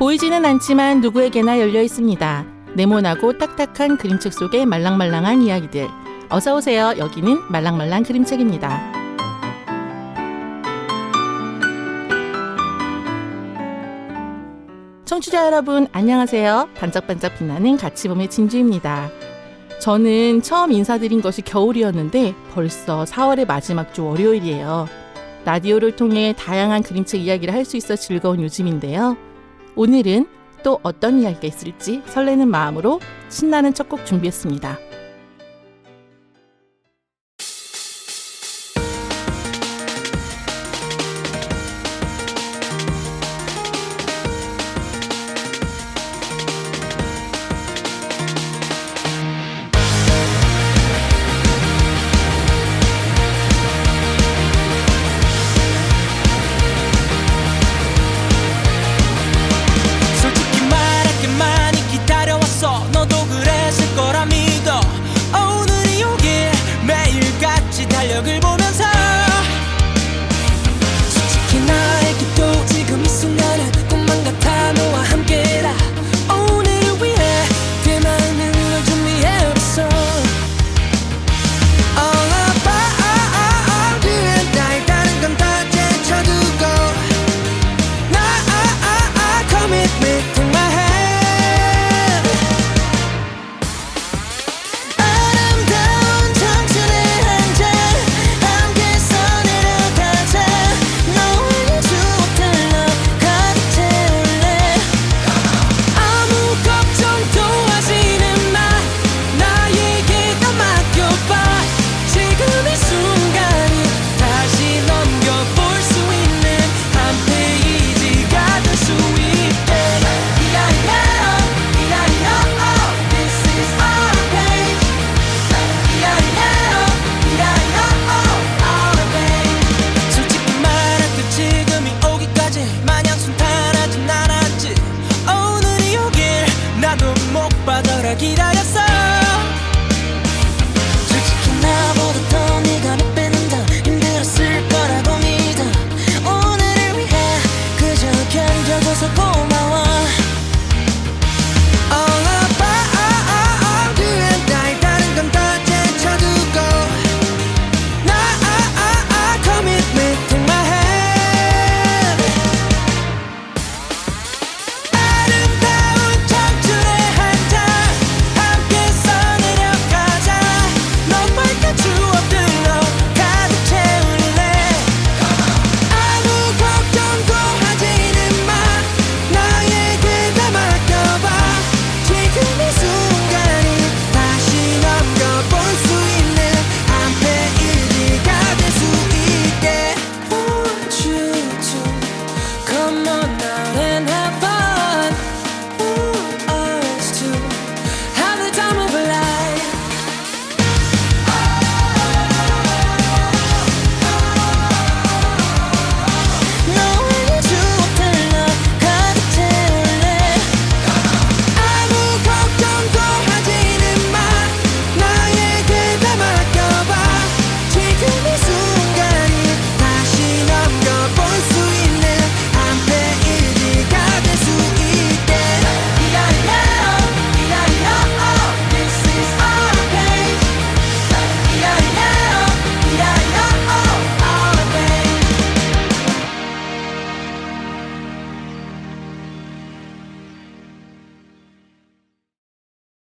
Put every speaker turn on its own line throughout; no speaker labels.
보이지는 않지만 누구에게나 열려 있습니다. 네모나고 딱딱한 그림책 속의 말랑말랑한 이야기들. 어서 오세요. 여기는 말랑말랑 그림책입니다. 청취자 여러분 안녕하세요. 반짝반짝 빛나는 가치범의 진주입니다. 저는 처음 인사드린 것이 겨울이었는데 벌써 4월의 마지막 주 월요일이에요. 라디오를 통해 다양한 그림책 이야기를 할 수 있어 즐거운 요즘인데요. 오늘은 또 어떤 이야기가 있을지 설레는 마음으로 신나는 첫 곡 준비했습니다.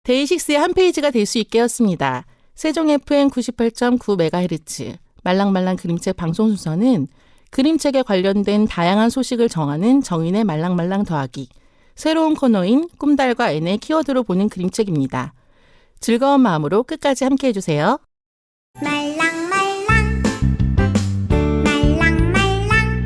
데이식스의 한 페이지가 될 수 있게였습니다. 세종 FM 98.9MHz 말랑말랑 그림책 방송 순서는 그림책에 관련된 다양한 소식을 정하는 정인의 말랑말랑 더하기, 새로운 코너인 꿈달과 N의 키워드로 보는 그림책입니다. 즐거운 마음으로 끝까지 함께 해주세요.
말랑말랑 말랑말랑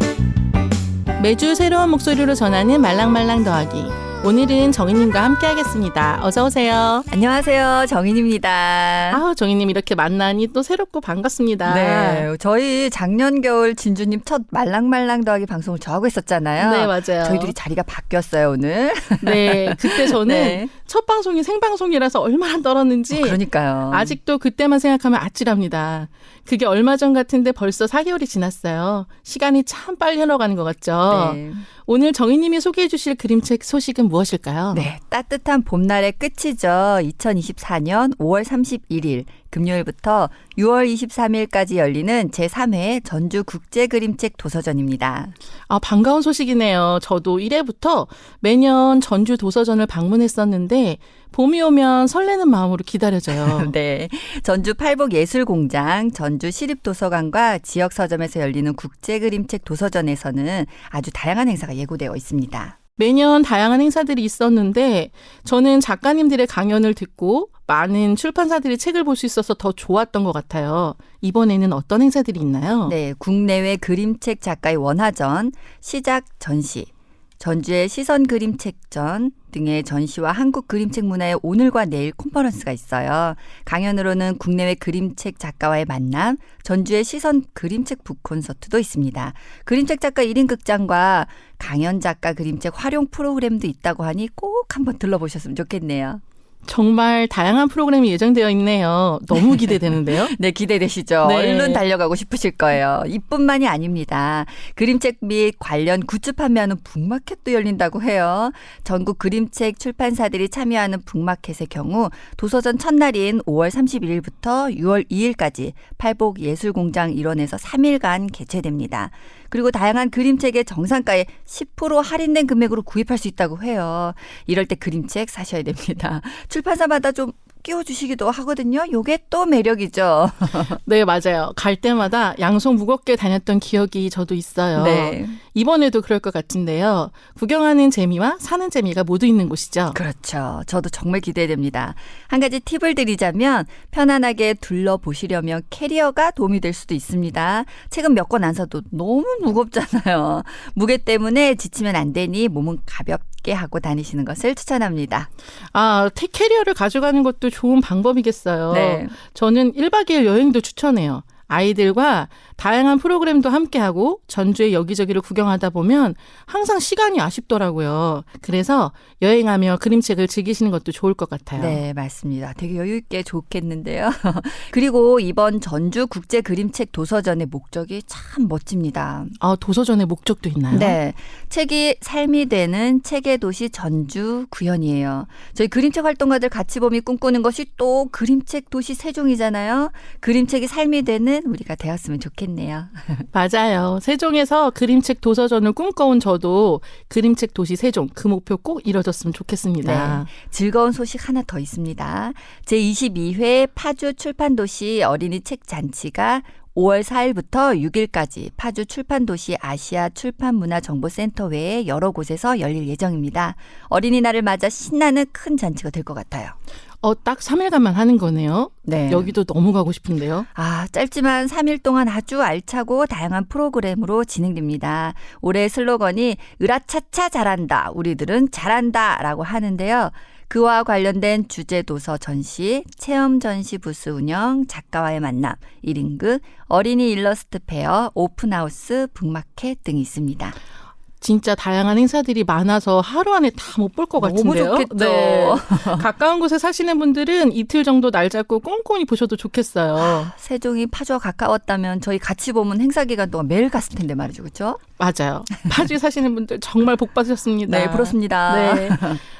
매주 새로운 목소리로 전하는 말랑말랑 더하기. 오늘은 정인님과 함께 하겠습니다. 어서 오세요.
안녕하세요. 정인입니다.
아우, 정인님 이렇게 만나니 또 새롭고 반갑습니다.
네, 저희 작년 겨울 진주님 첫 말랑말랑 더하기 방송을 저하고 했었잖아요.
네, 맞아요.
저희들이 자리가 바뀌었어요, 오늘.
네, 그때 저는
네.
첫 방송이 생방송이라서 얼마나 떨었는지
그러니까요.
아직도 그때만 생각하면 아찔합니다. 그게 얼마 전 같은데 벌써 4개월이 지났어요. 시간이 참 빨리 흘러가는 것 같죠.
네.
오늘 정희님이 소개해 주실 그림책 소식은 무엇일까요?
네, 따뜻한 봄날의 끝이죠. 2024년 5월 31일 금요일부터 6월 23일까지 열리는 제3회 전주국제그림책 도서전입니다.
아, 반가운 소식이네요. 저도 1회부터 매년 전주 도서전을 방문했었는데 봄이 오면 설레는 마음으로 기다려져요.
네, 전주 팔복예술공장, 전주시립도서관과 지역서점에서 열리는 국제그림책 도서전에서는 아주 다양한 행사가 예고되어 있습니다.
매년 다양한 행사들이 있었는데 저는 작가님들의 강연을 듣고 많은 출판사들이 책을 볼 수 있어서 더 좋았던 것 같아요. 이번에는 어떤 행사들이 있나요?
네, 국내외 그림책 작가의 원화전, 시작 전시, 전주의 시선 그림책전 등의 전시와 한국 그림책 문화의 오늘과 내일 컨퍼런스가 있어요. 강연으로는 국내외 그림책 작가와의 만남, 전주의 시선 그림책 북콘서트도 있습니다. 그림책 작가 1인 극장과 강연 작가 그림책 활용 프로그램도 있다고 하니 꼭 한번 들러보셨으면 좋겠네요.
정말 다양한 프로그램이 예정되어 있네요. 너무 기대되는데요.
네, 기대되시죠?
네.
얼른 달려가고 싶으실 거예요. 이뿐만이 아닙니다. 그림책 및 관련 굿즈 판매하는 북마켓도 열린다고 해요. 전국 그림책 출판사들이 참여하는 북마켓의 경우 도서전 첫날인 5월 31일부터 6월 2일까지 팔복예술공장 일원에서 3일간 개최됩니다. 그리고 다양한 그림책의 정상가에 10% 할인된 금액으로 구입할 수 있다고 해요. 이럴 때 그림책 사셔야 됩니다. 출판사마다 좀 끼워주시기도 하거든요. 요게 또 매력이죠.
네, 맞아요. 갈 때마다 양손 무겁게 다녔던 기억이 저도 있어요.
네.
이번에도 그럴 것 같은데요. 구경하는 재미와 사는 재미가 모두 있는 곳이죠.
그렇죠. 저도 정말 기대됩니다. 한 가지 팁을 드리자면 편안하게 둘러보시려면 캐리어가 도움이 될 수도 있습니다. 책은 몇 권 안 사도 너무 무겁잖아요. 무게 때문에 지치면 안 되니 몸은 가볍게 하고 다니시는 것을 추천합니다.
아, 캐리어를 가져가는 것도 좋은 방법이겠어요.
네.
저는 1박 2일 여행도 추천해요. 아이들과 다양한 프로그램도 함께하고 전주의 여기저기를 구경하다 보면 항상 시간이 아쉽더라고요. 그래서 여행하며 그림책을 즐기시는 것도 좋을 것 같아요.
네, 맞습니다. 되게 여유 있게 좋겠는데요. 그리고 이번 전주 국제 그림책 도서전의 목적이 참 멋집니다.
아, 도서전의 목적도 있나요?
네, 책이 삶이 되는 책의 도시 전주 구현이에요. 저희 그림책 활동가들 같이봄이 꿈꾸는 것이 또 그림책 도시 세종이잖아요. 그림책이 삶이 되는 우리가 되었으면 좋겠네요.
맞아요. 세종에서 그림책 도서전을 꿈꿔온 저도 그림책 도시 세종 그 목표 꼭 이뤄졌으면 좋겠습니다.
네, 즐거운 소식 하나 더 있습니다. 제22회 파주 출판도시 어린이 책 잔치가 5월 4일부터 6일까지 파주 출판도시 아시아 출판문화정보센터 외에 여러 곳에서 열릴 예정입니다. 어린이날을 맞아 신나는 큰 잔치가 될 것 같아요.
딱 3일간만 하는 거네요.
네.
여기도 너무 가고 싶은데요.
아, 짧지만 3일 동안 아주 알차고 다양한 프로그램으로 진행됩니다. 올해 슬로건이 으라차차 잘한다. 우리들은 잘한다 라고 하는데요. 그와 관련된 주제 도서 전시, 체험 전시 부스 운영, 작가와의 만남, 1인극, 어린이 일러스트 페어, 오픈하우스, 북마켓 등이 있습니다.
진짜 다양한 행사들이 많아서 하루 안에 다 못 볼 것
너무
같은데요.
좋겠죠.
가까운 곳에 사시는 분들은 이틀 정도 날 잡고 꼼꼼히 보셔도 좋겠어요.
세종이 파주와 가까웠다면 저희 같이 보면 행사 기간 동안 매일 갔을 텐데 말이죠. 그렇죠?
맞아요. 파주에 사시는 분들 정말 복 받으셨습니다.
네, 부럽습니다.
네.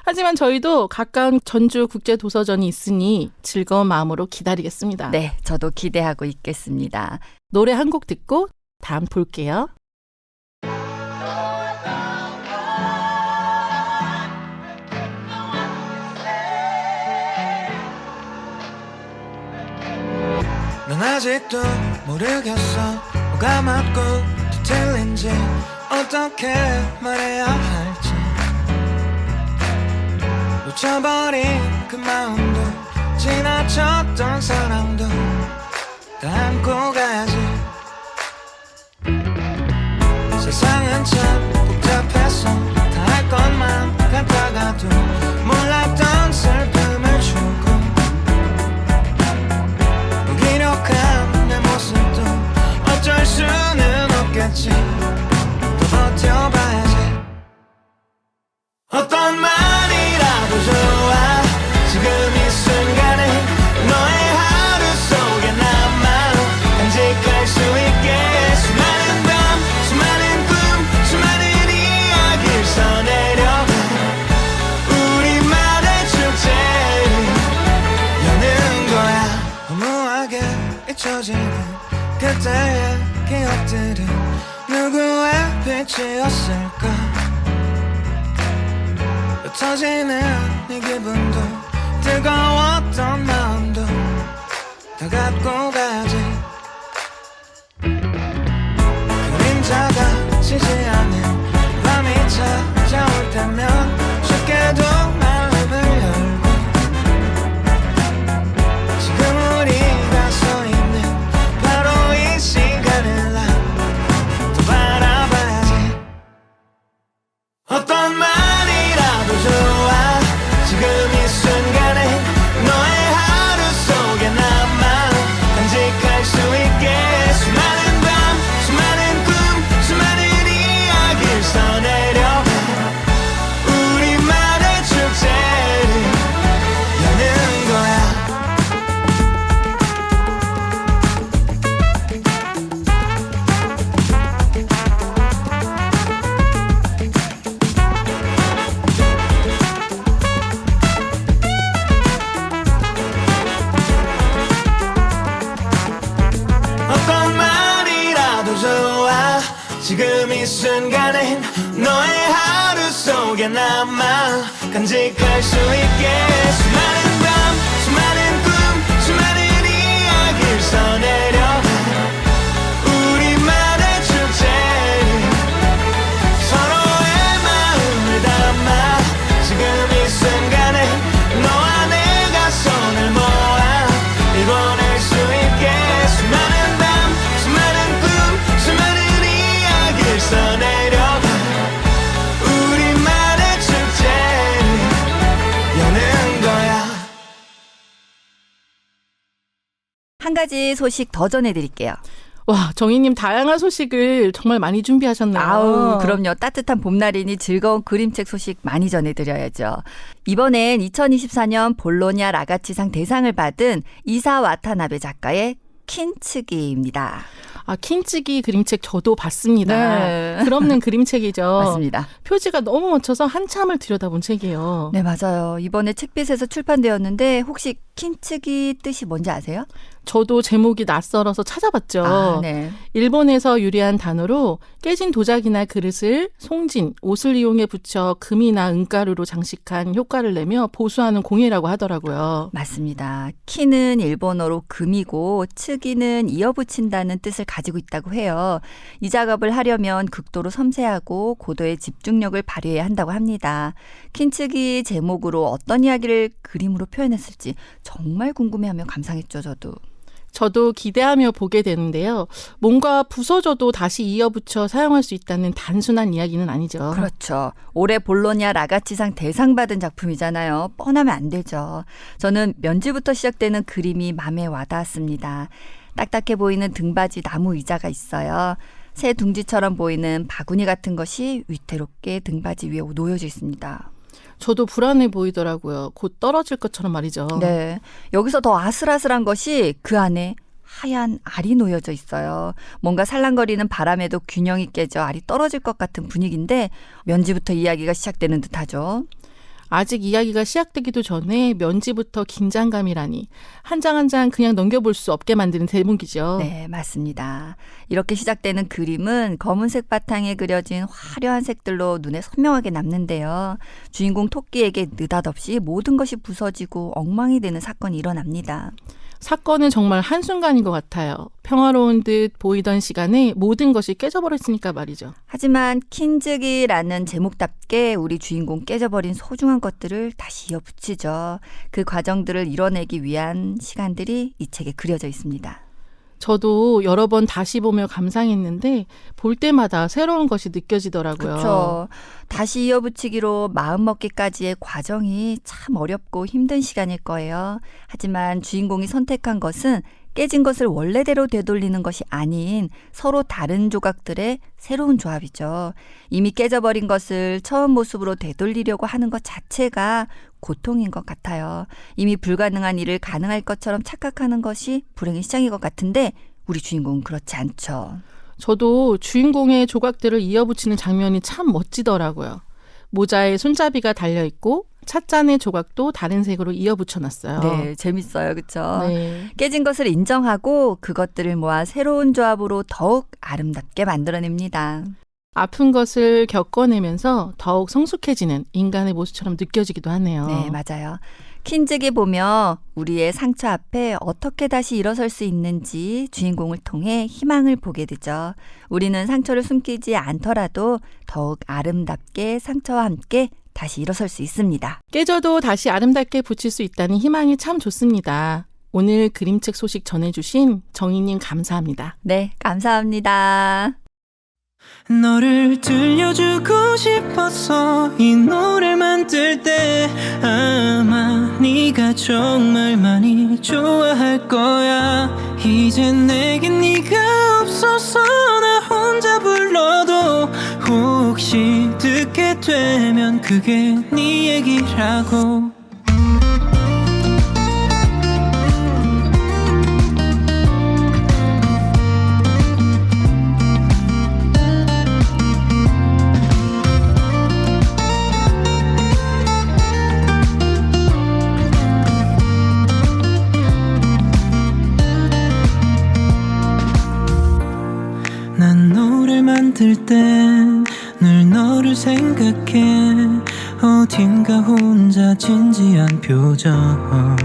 하지만 저희도 가까운 전주 국제도서전이 있으니 즐거운 마음으로 기다리겠습니다.
네, 저도 기대하고 있겠습니다.
노래 한 곡 듣고 다음 볼게요.
난 아직도 모르겠어 뭐가 맞고 또 틀린지 어떻게 말해야 할지 놓쳐버린 그 마음도 지나쳤던 사랑도 다 안고 가야지 세상은 참 복잡해서 다 할 것만 같다가도 몰랐던 슬픔을 주고 무기력한 내 모습도 어쩔 수는 없겠지 또 버텨봐야지 어떤 말이라도 좋아 지금 이 순간에 너의 하루 속에 나만 간직하고 그때의 기억들은 누구의 빛이었을까. 흩어지는 이 기분도 뜨거웠던 마음도 다 갖고 가야지. 그림자가 지지 않은 밤이 찾아올 때면 쉽게도 마음을 열고 지금 우리가 서 있는 바로 이 시간을 난 또 바라봐야지. 어떤 말이라도 좋아. 지금 이 순간에 너의 하루 속에 나만 간직할 수 있게. 수많은 밤 수많은 꿈 수많은 이야기를 써내려 우리만의 축제를 여는 거야. 어떤 말이라도 좋아. 지금 이 순간엔 너의 하루 속에 나만 간직할 수 있게. 수많은 밤 수많은 꿈 수많은 이야기를 써내려 우리만의 축제를 서로의 마음을 담아. 지금 이 순간에 너와 내가 손을 모아 이뤄낼 수 있게. 수많은 밤 수많은 꿈 수많은 이야기를 써내려 우리만의 축제를 여는 거야.
한 가지 소식 더 전해드릴게요.
와, 정희님 다양한 소식을 정말 많이 준비하셨네요.
아우, 그럼요. 따뜻한 봄날이니 즐거운 그림책 소식 많이 전해드려야죠. 이번엔 2024년 볼로냐 라가치상 대상을 받은 이사 와타나베 작가의 킨츠기입니다.
아, 킨츠기 그림책 저도 봤습니다.
네.
드럽는 그림책이죠.
맞습니다.
표지가 너무 멋져서 한참을 들여다본 책이에요.
네, 맞아요. 이번에 책빛에서 출판되었는데 혹시 킨츠기 뜻이 뭔지 아세요?
저도 제목이 낯설어서 찾아봤죠.
아, 네.
일본에서 유래한 단어로 깨진 도자기나 그릇을 송진, 옷을 이용해 붙여 금이나 은가루로 장식한 효과를 내며 보수하는 공예라고 하더라고요.
맞습니다. 키는 일본어로 금이고 츠기는 이어붙인다는 뜻을 가지고 있다고 해요. 이 작업을 하려면 극도로 섬세하고 고도의 집중력을 발휘해야 한다고 합니다. 킨츠기 제목으로 어떤 이야기를 그림으로 표현했을지 정말 궁금해하며 감상했죠, 저도.
저도 기대하며 보게 되는데요. 뭔가 부서져도 다시 이어붙여 사용할 수 있다는 단순한 이야기는 아니죠.
그렇죠. 올해 볼로냐 라가치상 대상 받은 작품이잖아요. 뻔하면 안 되죠. 저는 면지부터 시작되는 그림이 마음에 와닿았습니다. 딱딱해 보이는 등받이 나무 의자가 있어요. 새 둥지처럼 보이는 바구니 같은 것이 위태롭게 등받이 위에 놓여져 있습니다.
저도 불안해 보이더라고요. 곧 떨어질 것처럼 말이죠.
네. 여기서 더 아슬아슬한 것이 그 안에 하얀 알이 놓여져 있어요. 뭔가 살랑거리는 바람에도 균형이 깨져 알이 떨어질 것 같은 분위기인데 면지부터 이야기가 시작되는 듯하죠.
아직 이야기가 시작되기도 전에 면지부터 긴장감이라니 한 장 한 장 그냥 넘겨볼 수 없게 만드는 대목이죠.
네, 맞습니다. 이렇게 시작되는 그림은 검은색 바탕에 그려진 화려한 색들로 눈에 선명하게 남는데요. 주인공 토끼에게 느닷없이 모든 것이 부서지고 엉망이 되는 사건이 일어납니다.
사건은 정말 한순간인 것 같아요. 평화로운 듯 보이던 시간에 모든 것이 깨져버렸으니까 말이죠.
하지만 킨즈기라는 제목답게 우리 주인공 깨져버린 소중한 것들을 다시 이어붙이죠. 그 과정들을 이뤄내기 위한 시간들이 이 책에 그려져 있습니다.
저도 여러 번 다시 보며 감상했는데 볼 때마다 새로운 것이 느껴지더라고요.
그렇죠. 다시 이어붙이기로 마음먹기까지의 과정이 참 어렵고 힘든 시간일 거예요. 하지만 주인공이 선택한 것은 깨진 것을 원래대로 되돌리는 것이 아닌 서로 다른 조각들의 새로운 조합이죠. 이미 깨져버린 것을 처음 모습으로 되돌리려고 하는 것 자체가 고통인 것 같아요. 이미 불가능한 일을 가능할 것처럼 착각하는 것이 불행의 시작인 것 같은데 우리 주인공은 그렇지 않죠.
저도 주인공의 조각들을 이어붙이는 장면이 참 멋지더라고요. 모자에 손잡이가 달려있고 찻잔의 조각도 다른 색으로 이어 붙여놨어요.
네, 재밌어요. 그렇죠?
네.
깨진 것을 인정하고 그것들을 모아 새로운 조합으로 더욱 아름답게 만들어냅니다.
아픈 것을 겪어내면서 더욱 성숙해지는 인간의 모습처럼 느껴지기도 하네요.
네, 맞아요. 킨즈기 보며 우리의 상처 앞에 어떻게 다시 일어설 수 있는지 주인공을 통해 희망을 보게 되죠. 우리는 상처를 숨기지 않더라도 더욱 아름답게 상처와 함께 다시 일어설 수 있습니다.
깨져도 다시 아름답게 붙일 수 있다는 희망이 참 좋습니다. 오늘 그림책 소식 전해주신 정희님 감사합니다.
네, 감사합니다.
너를 들려주고 싶었어. 이 노래를 만들 때 아마 네가 정말 많이 좋아할 거야. 이제 내겐 네가 없어서 나 혼자 불러도 혹시 듣게 되면 그게 네 얘기라고. 난 노래를 만들 땐 늘 너를 생각해. 어딘가 혼자 진지한 표정,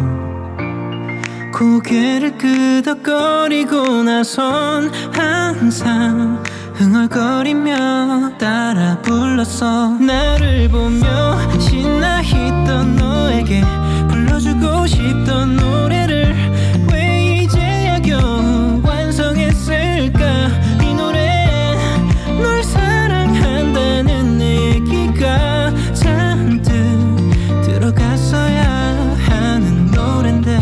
고개를 끄덕거리고 나선 항상 흥얼거리며 따라 불렀어. 나를 보며 신나 있던 너에게 불러주고 싶던 노래를 왜 이제야 겨우 완성했을까. 이 노래 널 사랑한다는 내 얘기가 잔뜩 들어갔어야 하는 노랜데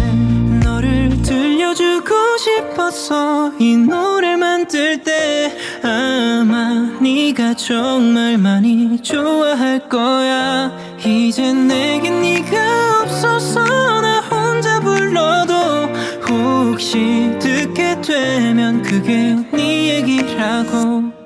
너를 들려주고 싶었어. 이 노래를 만들 때 아마 네가 정말 많이 좋아할 거야. 이제 내겐 네가 없어서 나 혼자 불러도 혹시 듣게 되면 그게 네 얘기라고.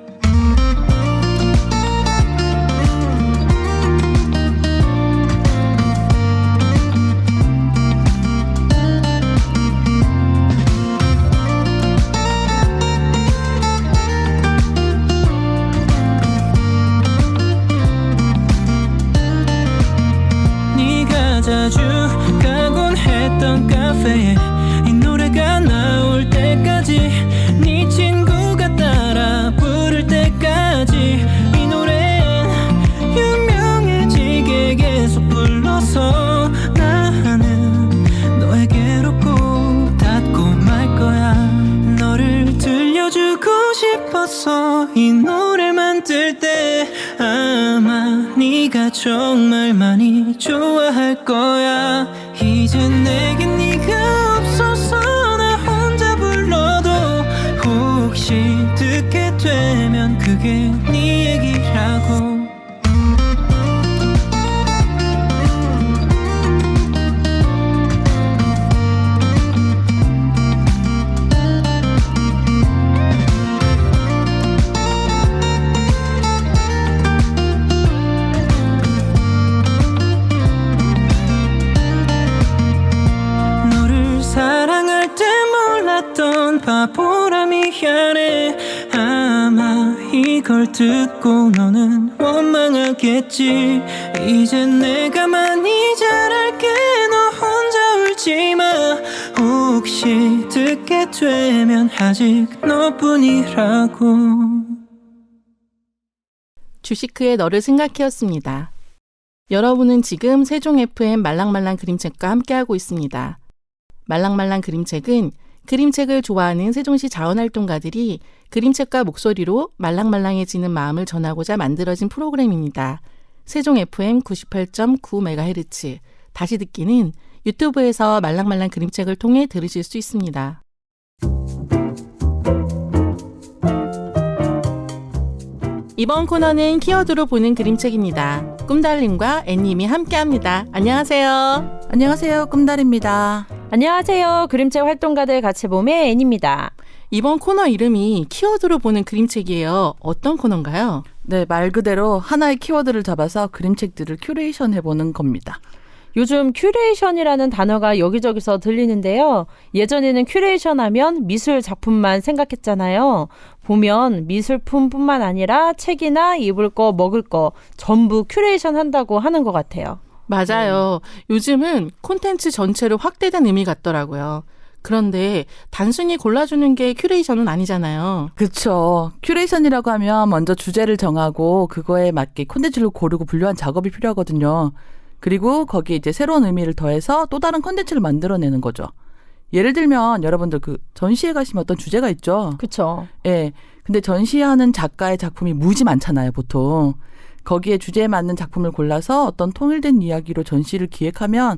자주 가곤 했던 카페에 이 노래가 나올 때까지 네 친구가 따라 부를 때까지 이 노래는 유명해지게 계속 불러서 나는 너에게로 꼭 닿고 말 거야. 너를 들려주고 싶었어. 이 노래를 만들 때 아마 네가 정말 많이 좋아할 거야. 이제 내겐 네가 없어서 나 혼자 불러도 혹시 듣게 되면 그게 네 얘기라고. 바보라 미안해. 아마 이걸 듣고 너는 원망하겠지. 이제 내가 많이 잘할게. 너 혼자 울지마. 혹시 듣게 되면 아직 너뿐이라고.
주시크의 너를 생각해였습니다. 여러분은 지금 세종 FM 말랑말랑 그림책과 함께하고 있습니다. 말랑말랑 그림책은 그림책을 좋아하는 세종시 자원활동가들이 그림책과 목소리로 말랑말랑해지는 마음을 전하고자 만들어진 프로그램입니다. 세종 FM 98.9MHz 다시 듣기는 유튜브에서 말랑말랑 그림책을 통해 들으실 수 있습니다. 이번 코너는 키워드로 보는 그림책입니다. 꿈달님과 앤님이 함께합니다. 안녕하세요.
안녕하세요. 꿈달입니다.
안녕하세요. 그림책 활동가들 같이 봄의 앤입니다.
이번 코너 이름이 키워드로 보는 그림책이에요. 어떤 코너인가요?
네, 말 그대로 하나의 키워드를 잡아서 그림책들을 큐레이션 해보는 겁니다.
요즘 큐레이션이라는 단어가 여기저기서 들리는데요. 예전에는 큐레이션 하면 미술 작품만 생각했잖아요. 보면 미술품뿐만 아니라 책이나 입을 거, 먹을 거 전부 큐레이션 한다고 하는 것 같아요.
맞아요. 요즘은 콘텐츠 전체로 확대된 의미 같더라고요. 그런데 단순히 골라주는 게 큐레이션은 아니잖아요.
그렇죠. 큐레이션이라고 하면 먼저 주제를 정하고 그거에 맞게 콘텐츠를 고르고 분류한 작업이 필요하거든요. 그리고 거기에 이제 새로운 의미를 더해서 또 다른 콘텐츠를 만들어내는 거죠. 예를 들면 여러분들 그 전시회 가시면 어떤 주제가 있죠.
그렇죠.
예. 근데 전시하는 작가의 작품이 무지 많잖아요, 보통. 거기에 주제에 맞는 작품을 골라서 어떤 통일된 이야기로 전시를 기획하면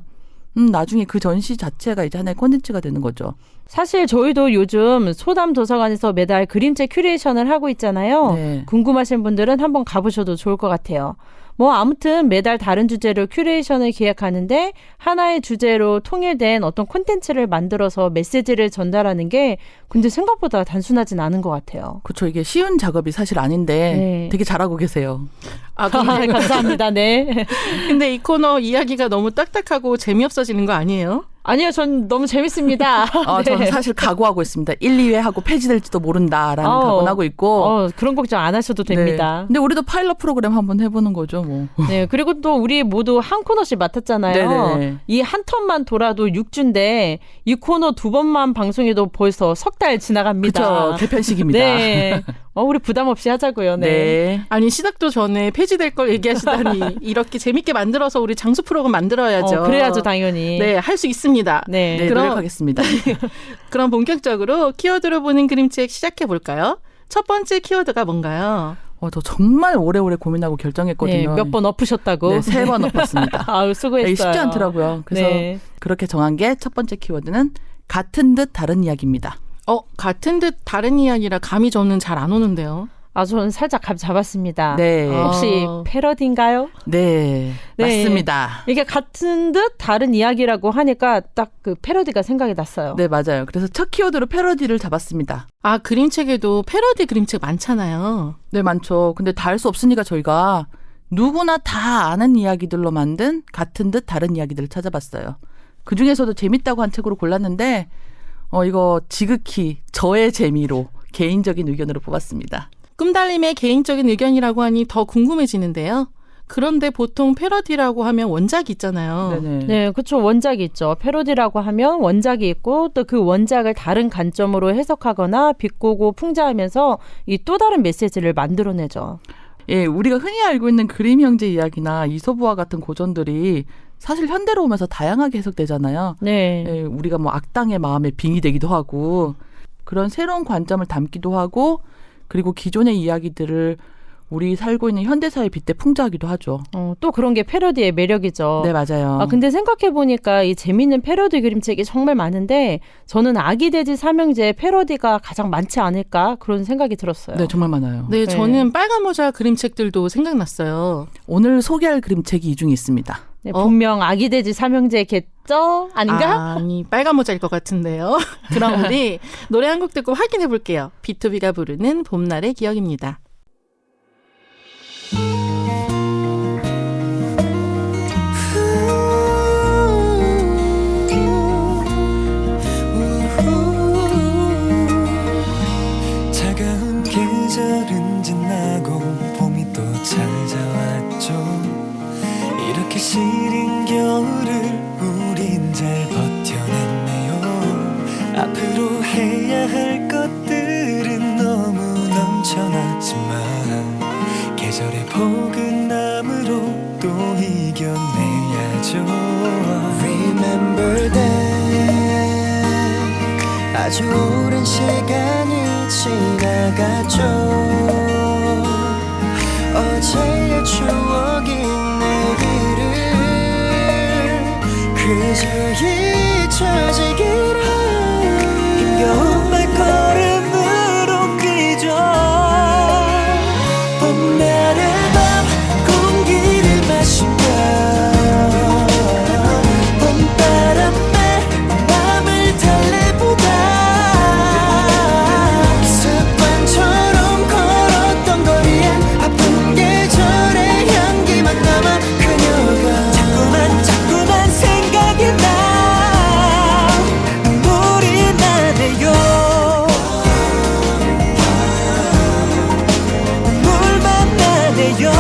나중에 그 전시 자체가 이제 하나의 콘텐츠가 되는 거죠.
사실 저희도 요즘 소담 도서관에서 매달 그림책 큐레이션을 하고 있잖아요.
네.
궁금하신 분들은 한번 가보셔도 좋을 것 같아요. 뭐 아무튼 매달 다른 주제로 큐레이션을 기획하는데 하나의 주제로 통일된 어떤 콘텐츠를 만들어서 메시지를 전달하는 게 근데 생각보다 단순하진 않은 것 같아요.
그렇죠. 이게 쉬운 작업이 사실 아닌데
네.
되게 잘하고 계세요.
아, 근데,
감사합니다. 네.
근데 이 코너 이야기가 너무 딱딱하고 재미없어지는 거 아니에요?
아니요, 전 너무 재밌습니다. 네.
저는 사실 각오하고 있습니다. 1, 2회 하고 폐지될지도 모른다라는 각오는 하고 있고.
그런 걱정 안 하셔도 됩니다.
네. 근데 우리도 파일럿 프로그램 한번 해보는 거죠, 뭐.
네, 그리고 또 우리 모두 한 코너씩 맡았잖아요.
네네.
이 한 턴만 돌아도 6주인데 이 코너 2번만 방송해도 벌써 석 달 지나갑니다.
그렇죠. 개편식입니다.
네. 우리 부담 없이 하자고요. 네.
네.
아니 시작도 전에 폐지될 걸 얘기하시다니 이렇게 재밌게 만들어서 우리 장수 프로그램 만들어야죠.
그래야죠, 당연히.
네, 할 수 있습니다.
네.
네,
그럼-
노력하겠습니다.
그럼 본격적으로 키워드로 보는 그림책 시작해 볼까요? 첫 번째 키워드가 뭔가요?
저 정말 오래오래 고민하고
네,
결정했거든요.
몇 번 엎으셨다고.
네, 3번 엎었습니다.
아유, 수고했어요.
이게 쉽지 않더라고요. 그래서
네.
그렇게 정한 게 첫 번째 키워드는 같은 듯 다른 이야기입니다.
같은 듯 다른 이야기라 감이 저는 잘 안 오는데요.
저는 살짝 감 잡았습니다.
네.
혹시 패러디인가요?
네,
네.
맞습니다.
이게 같은 듯 다른 이야기라고 하니까 딱 그 패러디가 생각이 났어요.
네, 맞아요. 그래서 첫 키워드로 패러디를 잡았습니다.
아, 그림책에도 패러디 그림책 많잖아요.
네, 많죠. 근데 다 할 수 없으니까 저희가 누구나 다 아는 이야기들로 만든 같은 듯 다른 이야기들을 찾아봤어요. 그중에서도 재밌다고 한 책으로 골랐는데 이거 지극히 저의 재미로 개인적인 의견으로 뽑았습니다.
꿈달님의 개인적인 의견이라고 하니 더 궁금해지는데요. 그런데 보통 패러디라고 하면 원작이 있잖아요.
네네.
네, 그렇죠. 원작이 있죠. 패러디라고 하면 원작이 있고 또 그 원작을 다른 관점으로 해석하거나 비꼬고 풍자하면서 이 또 다른 메시지를 만들어내죠.
예, 우리가 흔히 알고 있는 그림 형제 이야기나 이솝우화 같은 고전들이 사실 현대로 오면서 다양하게 해석되잖아요.
네.
예, 우리가 뭐 악당의 마음에 빙이 되기도 하고 그런 새로운 관점을 담기도 하고 그리고 기존의 이야기들을 우리 살고 있는 현대사에 빗대 풍자하기도 하죠.
또 그런 게 패러디의 매력이죠.
네, 맞아요.
근데 생각해보니까 이 재밌는 패러디 그림책이 정말 많은데 저는 아기 돼지 삼형제 패러디가 가장 많지 않을까 그런 생각이 들었어요.
네, 정말 많아요.
네,
네.
저는 빨간 모자 그림책들도 생각났어요.
오늘 소개할 그림책이 이 중에 있습니다.
네, 분명 아기 돼지 삼형제겠죠? 아닌가?
아니, 빨간 모자일 것 같은데요. 그럼 우리 노래 한 곡 듣고 확인해 볼게요. B2B가 부르는 봄날의 기억입니다.
차가운 계절은 지나고 봄이 또 찾아왔죠. 이렇게 시린 겨울을 우린 잘 버텨냈네요. 앞으로 해야 할 것들은 너무 넘쳐났지만 계절의 포근함으로 또 이겨내야죠. Remember that 아주 오랜 시간이 지나갔죠. 어제의 추억이 내일을 그저 잊혀지기를 힘겨운 발걸음으로 뛰죠. 봄날의 밤 공기를 마시며 봄바람에 맘을 달래보다 할게요.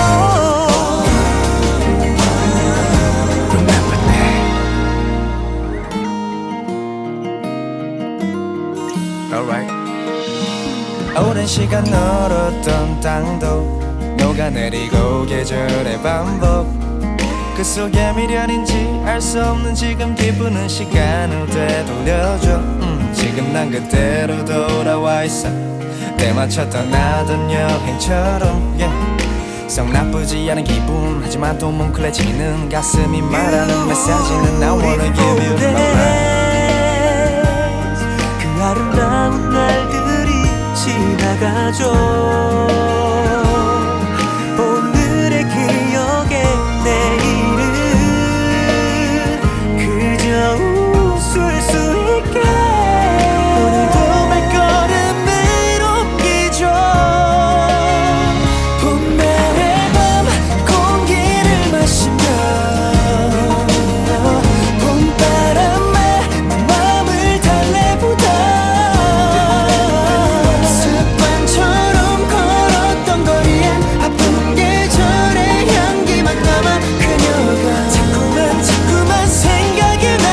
Alright.
오랜 시간 얼었던 땅도 녹아내리고 계절의 반복, 그 속에 미련인지 알 수 없는 지금 기쁘는 시간을 되돌려줘. 지금 난 그대로 돌아와 있어. 때 맞춰 떠나던 여행처럼 썩 나쁘지 않은 기분, 하지만 또 뭉클해지는 가슴이 말하는 메시지는 I wanna give you my life. 그 아름다운 날들이 지나가죠. 오늘의 기억에 내일은 그저 웃을 수 있게 오늘도 발걸음을 옮기죠. 봄날의 밤 공기를 마시며 봄바람에 내 맘을 달래보다 습관처럼 걸었던 거리엔 아픈 계절의 향기만 남아 그녀가 자꾸만 생각이 나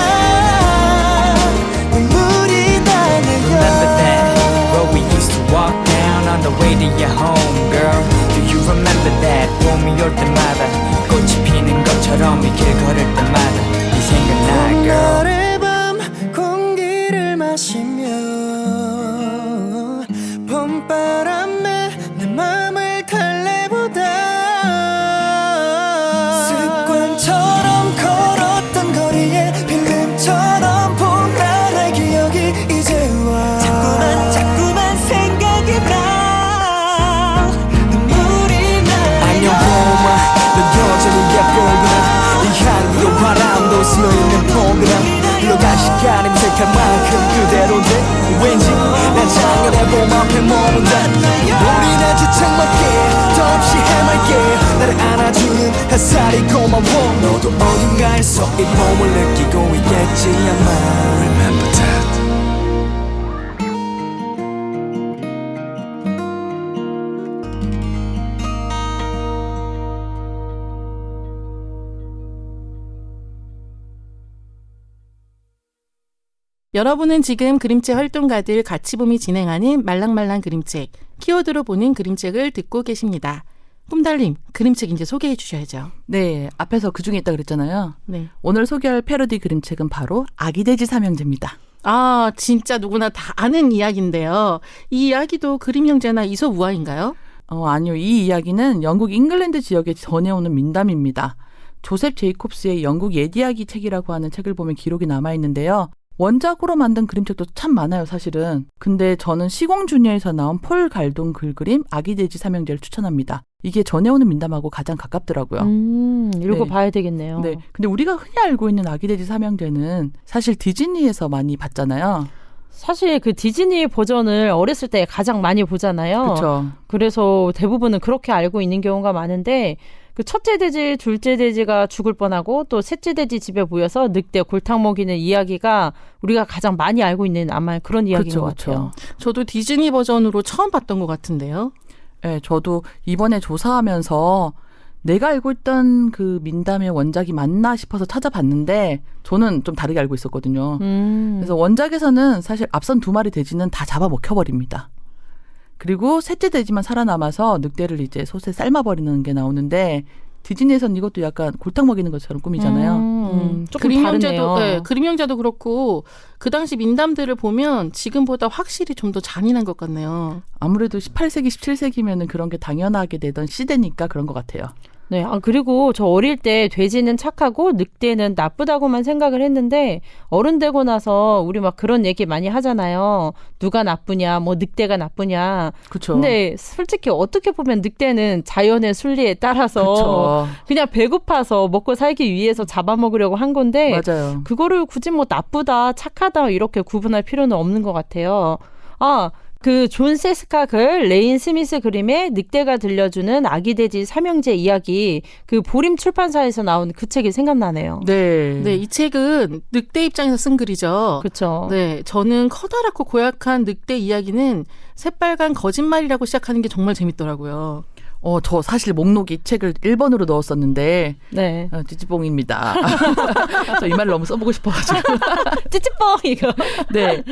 눈물이 나네요.
Remember that road we used to walk down on the way to your home, girl. Do you remember that? 봄이 올 때마다 꽃이 피는 것처럼 이 길 걸을 때마다 네 생각나, girl.
봄날의 밤 공기를 마시며 봄바람에 내 맘을 달래보다 습관처럼 걸었던 거리에 필름처럼 봄날의 기억이 이제 와 자꾸만 생각이 나 눈물이 나.
안녕 봄아, 넌 여전히 예쁘구나. 이 향기도 바람도 스며있는 포근함, 흘러간 시간이 무색할 만큼 그대로인데 왠지 난 작년의 봄 앞에 머문다. 우린 아주 창밖에 더없이 해맑게 나를 안아주는 햇살이 고마워. 너도 어딘가에서 이 봄을 느끼고 있겠지 아마. Remember that.
여러분은 지금 그림책 활동가들 같이봄이 진행하는 말랑말랑 그림책, 키워드로 보는 그림책을 듣고 계십니다. 꿈달님, 그림책 이제 소개해 주셔야죠.
네, 앞에서 그중에 있다 그랬잖아요.
네.
오늘 소개할 패러디 그림책은 바로 아기돼지 삼형제입니다.
아, 진짜 누구나 다 아는 이야기인데요. 이 이야기도 그림 형제나 이솝우화인가요?
아니요. 이 이야기는 영국 잉글랜드 지역에 전해오는 민담입니다. 조셉 제이콥스의 영국 옛이야기 책이라고 하는 책을 보면 기록이 남아있는데요. 원작으로 만든 그림책도 참 많아요, 사실은. 근데 저는 시공주니어에서 나온 폴 갈동 글그림 아기돼지 삼형제를 추천합니다. 이게 전해오는 민담하고 가장 가깝더라고요.
이거
네.
봐야 되겠네요.
네, 근데 우리가 흔히 알고 있는 아기돼지 삼형제는 사실 디즈니에서 많이 봤잖아요.
사실 그 디즈니 버전을 어렸을 때 가장 많이 보잖아요.
그렇죠.
그래서 대부분은 그렇게 알고 있는 경우가 많은데 그 첫째 돼지, 둘째 돼지가 죽을 뻔하고 또 셋째 돼지 집에 모여서 늑대 골탕 먹이는 이야기가 우리가 가장 많이 알고 있는 아마 그런 이야기인
그렇죠,
것 같아요.
저도 디즈니 버전으로 처음 봤던 것 같은데요.
네, 저도 이번에 조사하면서 내가 알고 있던 그 민담의 원작이 맞나 싶어서 찾아봤는데 저는 좀 다르게 알고 있었거든요. 그래서 원작에서는 사실 앞선 두 마리 돼지는 다 잡아먹혀버립니다. 그리고 셋째 돼지만 살아남아서 늑대를 이제 솥에 삶아버리는 게 나오는데 디즈니에서는 이것도 약간 골탕 먹이는 것처럼 꾸미잖아요.
조금
그림
다르네요.
형제도, 네, 그림 형제도 그렇고 그 당시 민담들을 보면 지금보다 확실히 좀 더 잔인한 것 같네요.
아무래도 18세기, 17세기면은 그런 게 당연하게 되던 시대니까 그런 것 같아요.
네, 그리고 저 어릴 때 돼지는 착하고 늑대는 나쁘다고만 생각을 했는데 어른 되고 나서 우리 막 그런 얘기 많이 하잖아요. 누가 나쁘냐, 뭐 늑대가 나쁘냐.
그렇죠.
근데 솔직히 어떻게 보면 늑대는 자연의 순리에 따라서
그렇죠.
그냥 배고파서 먹고 살기 위해서 잡아먹으려고 한 건데
맞아요.
그거를 굳이 뭐 나쁘다, 착하다 이렇게 구분할 필요는 없는 것 같아요. 그 존 세스카 글, 레인 스미스 그림의 늑대가 들려주는 아기돼지 삼형제 이야기, 그 보림 출판사에서 나온 그 책이 생각나네요.
네.
네, 이 책은 늑대 입장에서 쓴 글이죠.
그렇죠.
네, 저는 커다랗고 고약한 늑대 이야기는 새빨간 거짓말이라고 시작하는 게 정말 재밌더라고요.
저 사실 목록에 이 책을 1번으로 넣었었는데
네.
찌찌뽕입니다. 저 이 말 너무 써보고 싶어가지고.
찌찌뽕 이거.
네.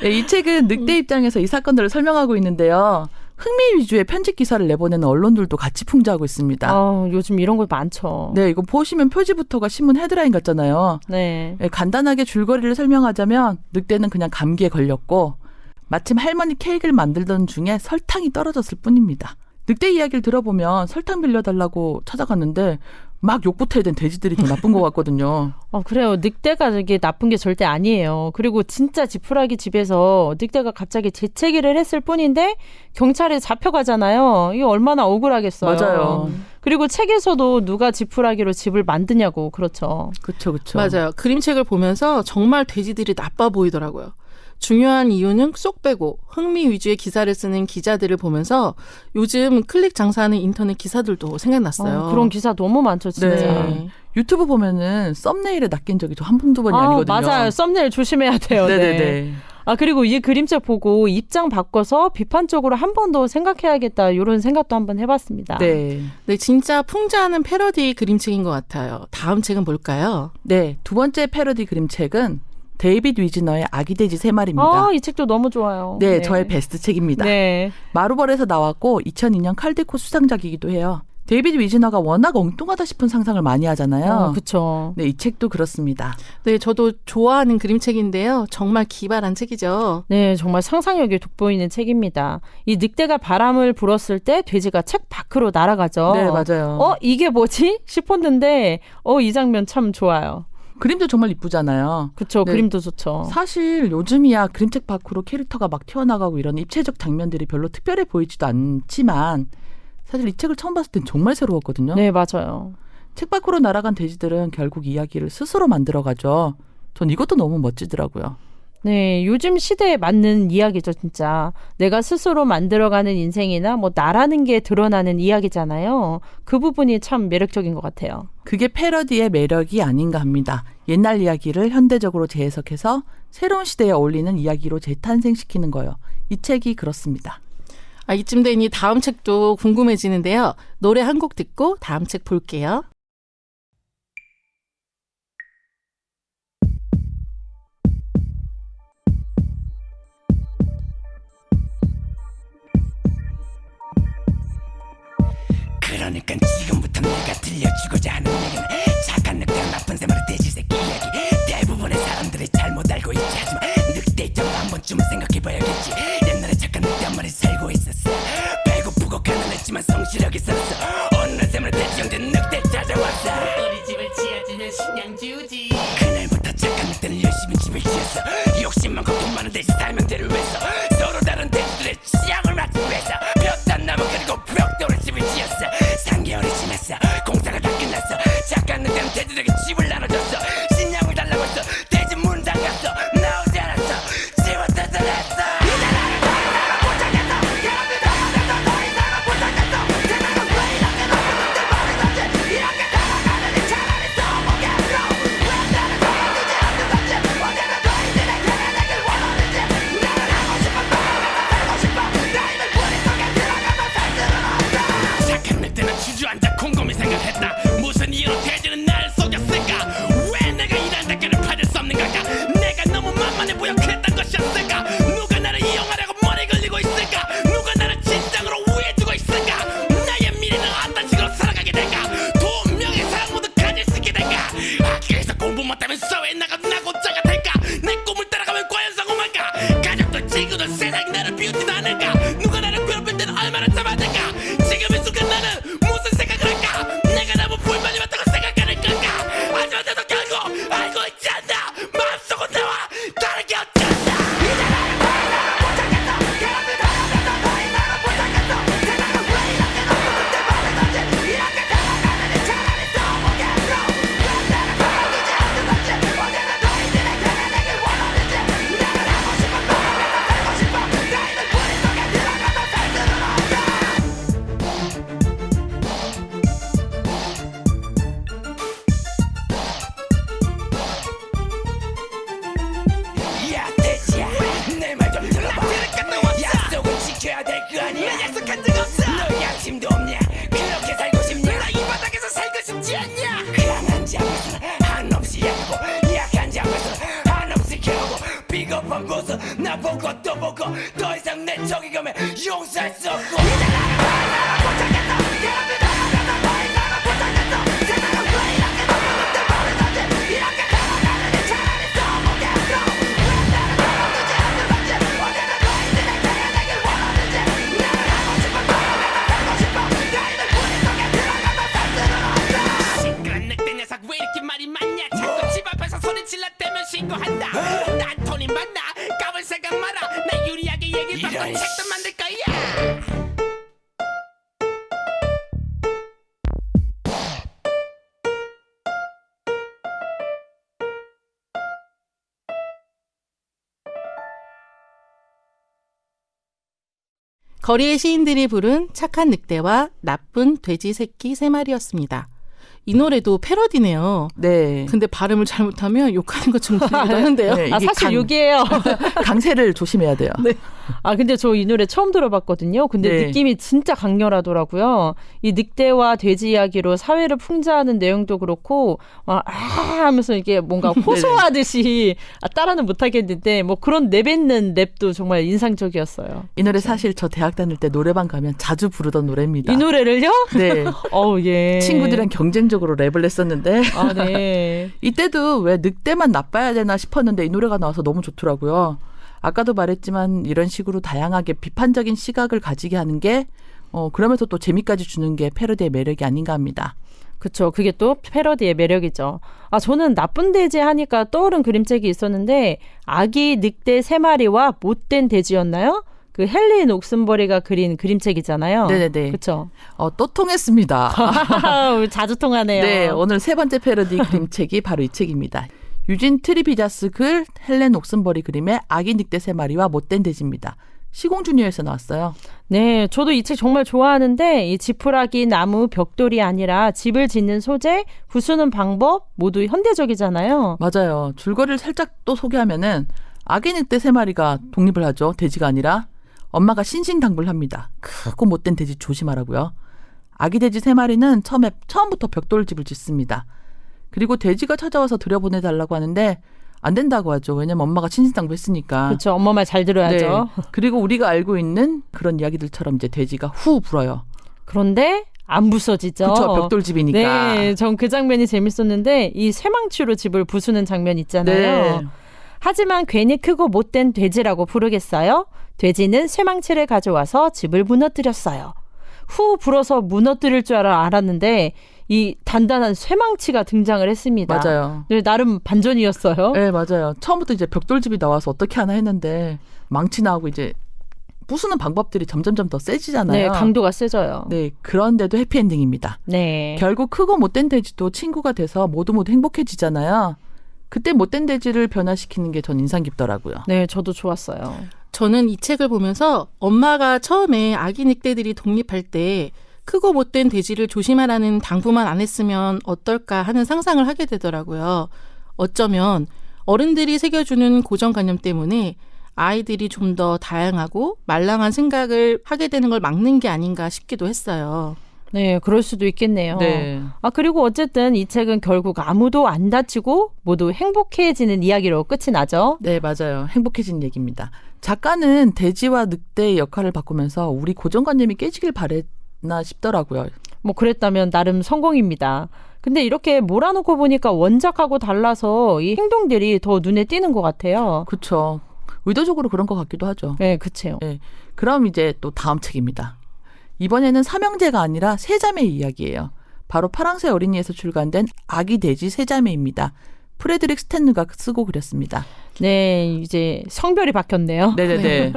이 책은 늑대 입장에서 이 사건들을 설명하고 있는데요. 흥미 위주의 편집 기사를 내보내는 언론들도 같이 풍자하고 있습니다.
요즘 이런 거 많죠.
네, 이거 보시면 표지부터가 신문 헤드라인 같잖아요.
네.
간단하게 줄거리를 설명하자면 늑대는 그냥 감기에 걸렸고 마침 할머니 케이크를 만들던 중에 설탕이 떨어졌을 뿐입니다. 늑대 이야기를 들어보면 설탕 빌려달라고 찾아갔는데 막 욕부터 해야 된 돼지들이 더 나쁜 것 같거든요.
그래요. 늑대가 이게 나쁜 게 절대 아니에요. 그리고 진짜 지푸라기 집에서 늑대가 갑자기 재채기를 했을 뿐인데 경찰에 잡혀가잖아요. 이게 얼마나 억울하겠어요.
맞아요.
그리고 책에서도 누가 지푸라기로 집을 만드냐고 그렇죠.
그렇죠.
맞아요. 그림책을 보면서 정말 돼지들이 나빠 보이더라고요. 중요한 이유는 쏙 빼고 흥미 위주의 기사를 쓰는 기자들을 보면서 요즘 클릭 장사하는 인터넷 기사들도 생각났어요.
그런 기사 너무 많죠, 진짜.
네.
유튜브 보면은 썸네일에 낚인 적이 한 두 번이 아니거든요.
맞아요. 썸네일 조심해야 돼요.
네네네.
네. 그리고 이 그림책 보고 입장 바꿔서 비판적으로 한 번 더 생각해야겠다 이런 생각도 한번 해봤습니다.
네.
네, 진짜 풍자하는 패러디 그림책인 것 같아요. 다음 책은 뭘까요?
네. 두 번째 패러디 그림책은 데이빗 위즈너의 아기 돼지 3마리입니다.
이 책도 너무 좋아요.
네, 저의 베스트 책입니다.
네.
마루벌에서 나왔고 2002년 칼데코 수상작이기도 해요. 데이빗 위즈너가 워낙 엉뚱하다 싶은 상상을 많이 하잖아요.
그렇죠.
네, 이 책도 그렇습니다.
네, 저도 좋아하는 그림책인데요. 정말 기발한 책이죠.
네, 정말 상상력이 돋보이는 책입니다. 이 늑대가 바람을 불었을 때 돼지가 책 밖으로 날아가죠.
네, 맞아요.
이게 뭐지? 싶었는데 이 장면 참 좋아요.
그림도 정말 이쁘잖아요.
그렇죠.
네.
그림도 좋죠.
사실 요즘이야 그림책 밖으로 캐릭터가 막 튀어나가고 이런 입체적 장면들이 별로 특별해 보이지도 않지만 사실 이 책을 처음 봤을 땐 정말 새로웠거든요.
네, 맞아요.
책 밖으로 날아간 돼지들은 결국 이야기를 스스로 만들어가죠. 전 이것도 너무 멋지더라고요.
네, 요즘 시대에 맞는 이야기죠, 진짜. 내가 스스로 만들어가는 인생이나 나라는 게 드러나는 이야기잖아요. 그 부분이 참 매력적인 것 같아요.
그게 패러디의 매력이 아닌가 합니다. 옛날 이야기를 현대적으로 재해석해서 새로운 시대에 어울리는 이야기로 재탄생시키는 거예요. 이 책이 그렇습니다.
이쯤 되니 다음 책도 궁금해지는데요. 노래 한 곡 듣고 다음 책 볼게요.
그러니까 지금부터 내가 들려주고자 하는 얘기는 착한 늑대와 나쁜 새마리 돼지 새끼 이야기. 대부분의 사람들이 잘못 알고 있지. 하지만 늑대 입장으로 한 번쯤은 생각해봐야겠지. 옛날에 착한 늑대 한 마리 살고 있었어. 배고프고 가난했지만 성실하게 살았어. 어느 날 새마리 돼지 형된 늑대 찾아왔어. 우리 집을 지어주면 식량주지. 그날부터 착한 늑대는 열심히 집을 지었어. 욕심 많고 돈 많은 돼지 살면대를 위해서 서로 다른 돼지들의 취향을 맞추기 위해서 볕단 나무 그리고 벽돌을 집을 지었어. 3개월이 지났어. 공사가 다 끝났어. 착한 늑대는 돼지들에게 집을 나눠줬어. 식량을 달라고 했어. 돼지 문 잠갔어. 나오지 않았어. 집을 뜯어냈어. 나 보고 또 보고 더 이상 내 정의감에 용서할 수 없고
시끄러운 늑대 녀석 왜 이렇게 말이 많냐 자꾸 집 앞에서 소리 질렀대면 신고한다 난 돈이 많나 까불 생각 마라 나 유리하게 얘기 받고
이런
책도 만들 거야
거리의 시인들이 부른 착한 늑대와 나쁜 돼지 새끼 3마리였습니다. 이 노래도 패러디네요.
네.
근데 발음을 잘못하면 욕하는 것처럼 들리기도 하는데요.
네,
아,
이게
사실 욕이에요.
강세를 조심해야 돼요.
네.
아, 근데 저 이 노래 처음 들어봤거든요. 근데
네.
느낌이 진짜 강렬하더라고요. 이 늑대와 돼지 이야기로 사회를 풍자하는 내용도 그렇고, 하면서 이게 뭔가 호소하듯이 따라는 못하겠는데, 뭐 그런 내뱉는 랩도 정말 인상적이었어요.
이 노래 사실 저 대학 다닐 때 노래방 가면 자주 부르던 노래입니다.
이 노래를요?
네.
예.
친구들이랑 경쟁적으로 랩을 했었는데
아, 네.
이때도 왜 늑대만 나빠야 되나 싶었는데 이 노래가 나와서 너무 좋더라고요. 아까도 말했지만 이런 식으로 다양하게 비판적인 시각을 가지게 하는 게 그러면서 또 재미까지 주는 게 패러디의 매력이 아닌가 합니다.
그쵸. 그게 또 패러디의 매력이죠. 아, 저는 나쁜 돼지 하니까 떠오른 그림책이 있었는데, 아기 늑대 3마리와 못된 돼지였나요? 그 헨리 녹슨버리가 그린 그림책이잖아요.
네네네.
그쵸.
또 통했습니다.
자주 통하네요.
네, 오늘 세 번째 패러디 그림책이 바로 이 책입니다. 유진 트리비자스 글, 헬렌 옥슨버리 그림의 아기 늑대 3마리와 못된 돼지입니다. 시공주니어에서 나왔어요.
네, 저도 이 책 정말 좋아하는데 이 지푸라기, 나무, 벽돌이 아니라 집을 짓는 소재, 부수는 방법 모두 현대적이잖아요.
맞아요. 줄거리를 살짝 또 소개하면은 아기 늑대 3마리가 독립을 하죠. 돼지가 아니라. 엄마가 신신당부를 합니다. 크고 못된 돼지 조심하라고요. 아기 돼지 3마리는 처음부터 벽돌집을 짓습니다. 그리고 돼지가 찾아와서 들여보내달라고 하는데 안 된다고 하죠. 왜냐면 엄마가 신신당부했으니까.
그렇죠. 엄마 말 잘 들어야죠.
네. 그리고 우리가 알고 있는 그런 이야기들처럼 이제 돼지가 후 불어요.
그런데 안 부서지죠.
그렇죠. 벽돌집이니까.
네, 전 그 장면이 재밌었는데 이 쇠망치로 집을 부수는 장면 있잖아요.
네.
하지만 괜히 크고 못된 돼지라고 부르겠어요? 돼지는 쇠망치를 가져와서 집을 무너뜨렸어요. 후 불어서 무너뜨릴 줄 알았는데 이 단단한 쇠망치가 등장을 했습니다.
맞아요.
네, 나름 반전이었어요.
네, 맞아요. 처음부터 이제 벽돌집이 나와서 어떻게 하나 했는데 망치 나오고 이제 부수는 방법들이 점점점 더 세지잖아요.
네, 강도가 세져요.
네, 그런데도 해피엔딩입니다.
네.
결국 크고 못된 돼지도 친구가 돼서 모두 행복해지잖아요. 그때 못된 돼지를 변화시키는 게 전 인상 깊더라고요.
네, 저도 좋았어요.
저는 이 책을 보면서 엄마가 처음에 아기 늑대들이 독립할 때 크고 못된 돼지를 조심하라는 당부만 안 했으면 어떨까 하는 상상을 하게 되더라고요. 어쩌면 어른들이 새겨주는 고정관념 때문에 아이들이 좀 더 다양하고 말랑한 생각을 하게 되는 걸 막는 게 아닌가 싶기도 했어요.
네, 그럴 수도 있겠네요.
네.
그리고 어쨌든 이 책은 결국 아무도 안 다치고 모두 행복해지는 이야기로 끝이 나죠.
네, 맞아요. 행복해진 얘기입니다. 작가는 돼지와 늑대의 역할을 바꾸면서 우리 고정관념이 깨지길 바랬나 싶더라고요.
뭐 그랬다면 나름 성공입니다. 근데 이렇게 몰아놓고 보니까 원작하고 달라서 이 행동들이 더 눈에 띄는 것 같아요.
그렇죠. 의도적으로 그런 것 같기도 하죠.
네, 그치요.
네. 그럼 이제 또 다음 책입니다. 이번에는 삼형제가 아니라 세자매의 이야기예요. 바로 파랑새 어린이에서 출간된 아기 돼지 세자매입니다. 프레드릭 스탠느가 쓰고 그렸습니다.
네, 이제 성별이 바뀌었네요.
네네네.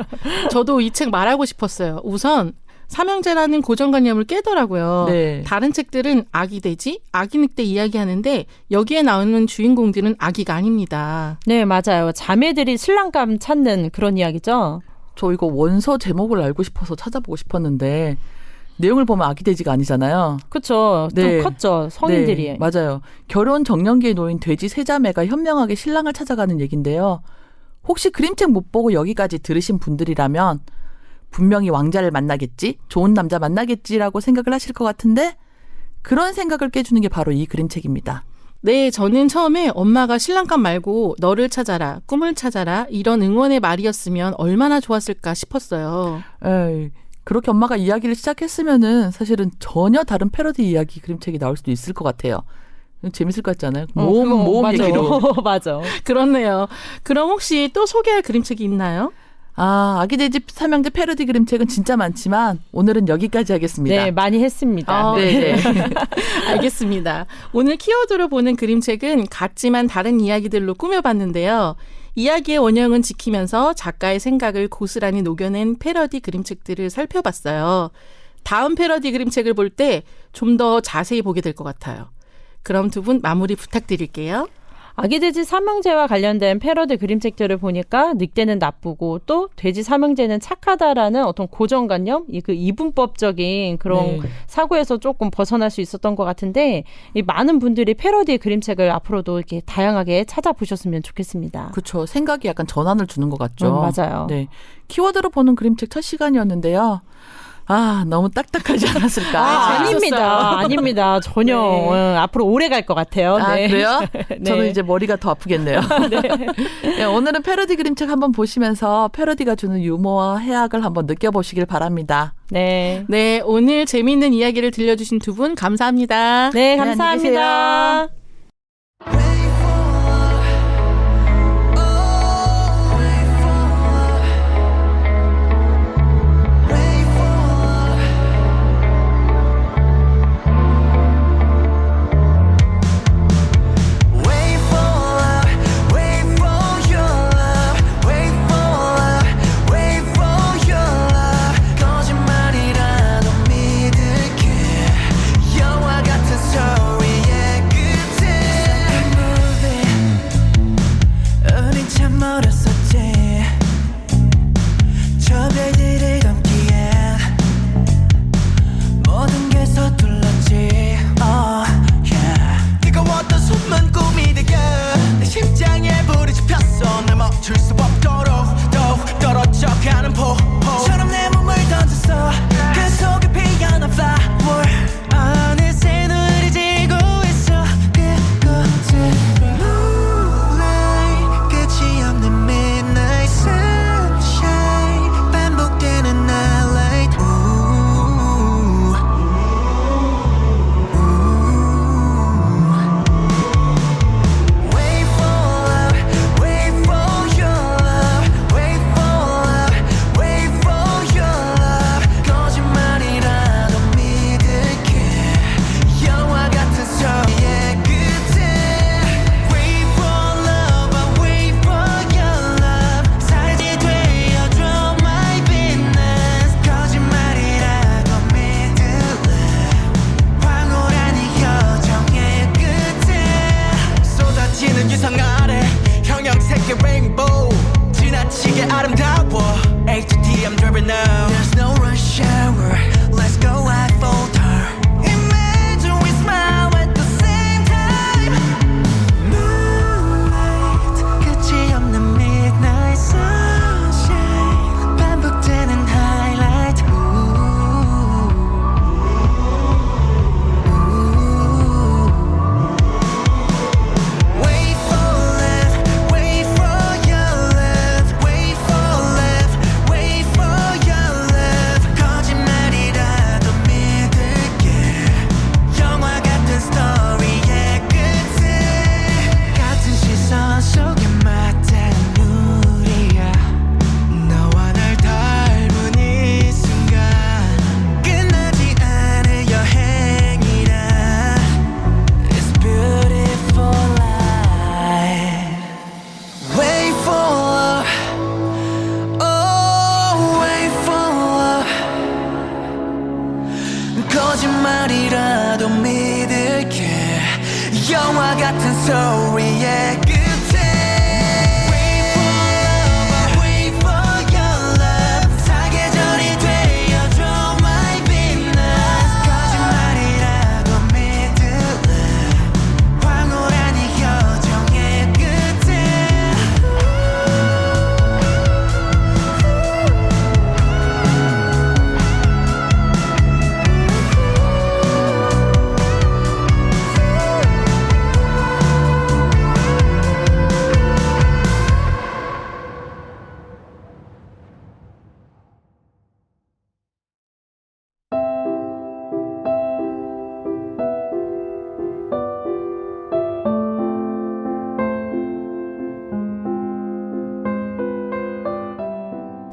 저도 이 책 말하고 싶었어요. 우선 삼형제라는 고정관념을 깨더라고요.
네.
다른 책들은 아기 돼지, 아기 늑대 이야기하는데 여기에 나오는 주인공들은 아기가 아닙니다.
네, 맞아요. 자매들이 신랑감 찾는 그런 이야기죠.
저 이거 원서 제목을 알고 싶어서 찾아보고 싶었는데 내용을 보면 아기 돼지가 아니잖아요.
그렇죠.
네.
좀 컸죠. 성인들이.
네, 맞아요. 결혼 정년기에 놓인 돼지 세자매가 현명하게 신랑을 찾아가는 얘기인데요. 혹시 그림책 못 보고 여기까지 들으신 분들이라면 분명히 왕자를 만나겠지, 좋은 남자 만나겠지라고 생각을 하실 것 같은데 그런 생각을 깨주는 게 바로 이 그림책입니다.
네, 저는 처음에 엄마가 신랑감 말고 너를 찾아라, 꿈을 찾아라 이런 응원의 말이었으면 얼마나 좋았을까 싶었어요.
에이, 그렇게 엄마가 이야기를 시작했으면은 사실은 전혀 다른 패러디 이야기 그림책이 나올 수도 있을 것 같아요. 재밌을 것 같지 않아요? 모험
맞아.
얘기로.
맞아.
그렇네요. 그럼 혹시 또 소개할 그림책이 있나요?
아기돼지 삼형제 패러디 그림책은 진짜 많지만 오늘은 여기까지 하겠습니다.
네, 많이 했습니다.
네.
알겠습니다. 오늘 키워드로 보는 그림책은 같지만 다른 이야기들로 꾸며봤는데요. 이야기의 원형은 지키면서 작가의 생각을 고스란히 녹여낸 패러디 그림책들을 살펴봤어요. 다음 패러디 그림책을 볼 때 좀 더 자세히 보게 될 것 같아요. 그럼 두 분 마무리 부탁드릴게요.
아기돼지 삼형제와 관련된 패러디 그림책들을 보니까 늑대는 나쁘고 또 돼지 삼형제는 착하다라는 어떤 고정관념, 그 이분법적인 그런
네.
사고에서 조금 벗어날 수 있었던 것 같은데 이 많은 분들이 패러디 그림책을 앞으로도 이렇게 다양하게 찾아보셨으면 좋겠습니다.
그렇죠. 생각이 약간 전환을 주는 것 같죠.
맞아요.
네. 키워드로 보는 그림책 첫 시간이었는데요. 너무 딱딱하지 않았을까?
아닙니다. 아닙니다. 전혀
네.
앞으로 오래 갈 것 같아요. 네.
그래요?
네.
저는 이제 머리가 더 아프겠네요. 네, 오늘은 패러디 그림책 한번 보시면서 패러디가 주는 유머와 해악을 한번 느껴보시길 바랍니다.
네.
네, 오늘 재미있는 이야기를 들려주신 두 분 감사합니다.
네,
안녕히
감사합니다.
거짓말이라도 믿을게 영화 같은 스토리의 끝에 Wait for love, wait for your love 사계절이 되어줘 my Venus 거짓말이라도 믿을래 황홀한 이 여정의 끝에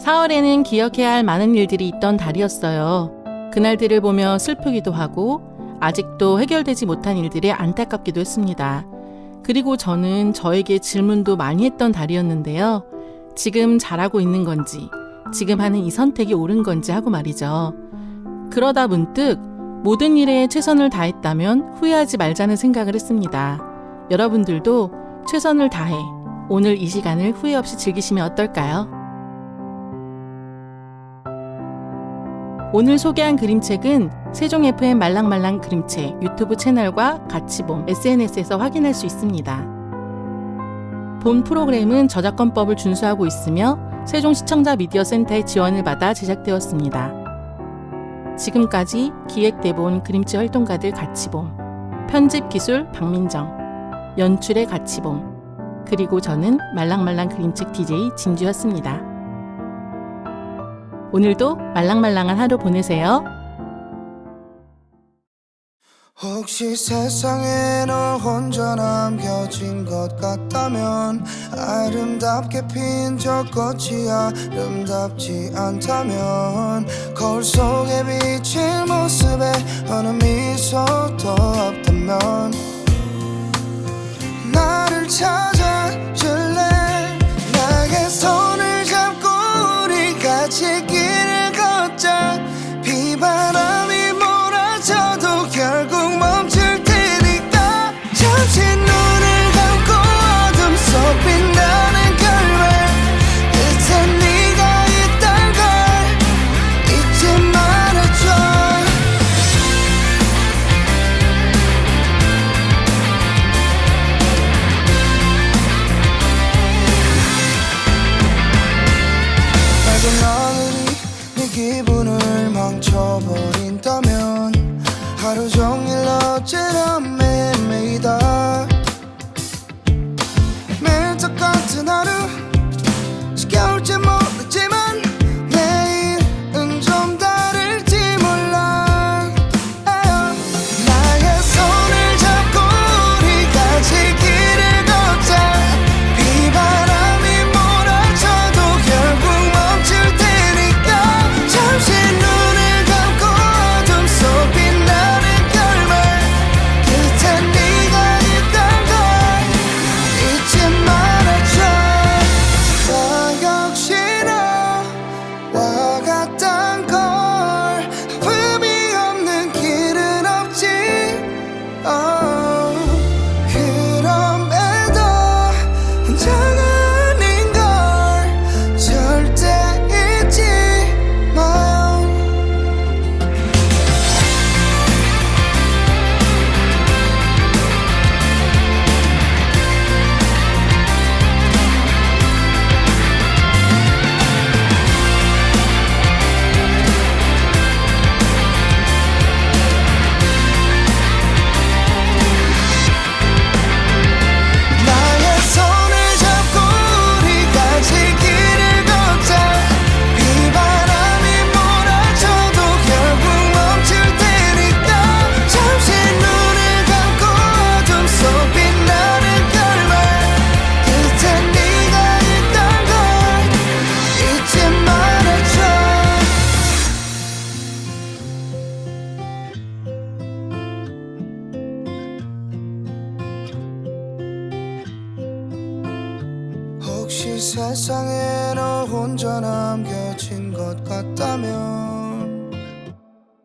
4월에는 기억해야 할 많은 일들이 있던 달이었어요. 그날들을 보며 슬프기도 하고 아직도 해결되지 못한 일들에 안타깝기도 했습니다. 그리고 저는 저에게 질문도 많이 했던 달이었는데요. 지금 잘하고 있는 건지, 지금 하는 이 선택이 옳은 건지 하고 말이죠. 그러다 문득 모든 일에 최선을 다했다면 후회하지 말자는 생각을 했습니다. 여러분들도 최선을 다해 오늘 이 시간을 후회 없이 즐기시면 어떨까요? 오늘 소개한 그림책은 세종 FM 말랑말랑 그림책 유튜브 채널과 같이봄 SNS에서 확인할 수 있습니다. 본 프로그램은 저작권법을 준수하고 있으며 세종시청자 미디어센터의 지원을 받아 제작되었습니다. 지금까지 기획대본 그림책 활동가들 같이봄, 편집기술 박민정, 연출의 같이봄, 그리고 저는 말랑말랑 그림책 DJ 진주였습니다. 오늘도 말랑말랑한 하루 보내세요.
혹시 세상에 너 혼자 남겨진 것 같다면 아름답게 핀 저 꽃이 아름답지 않다면 거울 속에 비친 모습에 어느 미소도 없다면 나를 찾아줄래 나의 손을 잡고 우리 같이 길을 걷자 비바람이 몰아쳐도 결국 멈출 테니까 잠시 눈을 감고 어둠 속 빛나는 결말 끝에 네가 있단 걸 잊지 말아줘 맑은 하늘이 네 기분을 망쳐버린다면 하루 종일 어찌나 매일매이다 매일 똑같은 하루 지겨울지 모르지만 내일은 좀 다를지 몰라 나의 손을 잡고 우리 같이 길을 걷자 비바람이 몰아쳐도 결국 멈출 테니까 잠시 눈을 감고 어둠 속 빛나는 결말 끝에 네가 있단 걸 잊지 말아줘 나 역시 너와 같단 걸 아픔이 없는 길은 없지 그럼에도 혼자가 아닌 걸 절대 잊지 마요 나의 손을 잡고 우리 같이 길을 걷자 비바람이 몰아쳐도 결국 멈출 테니까 잠시 눈을 감고 어둠 속 빛나는 결말 끝에 네가 있단 걸 잊지 말아줘 혹시 세상에 너 혼자 남겨진 것 같다면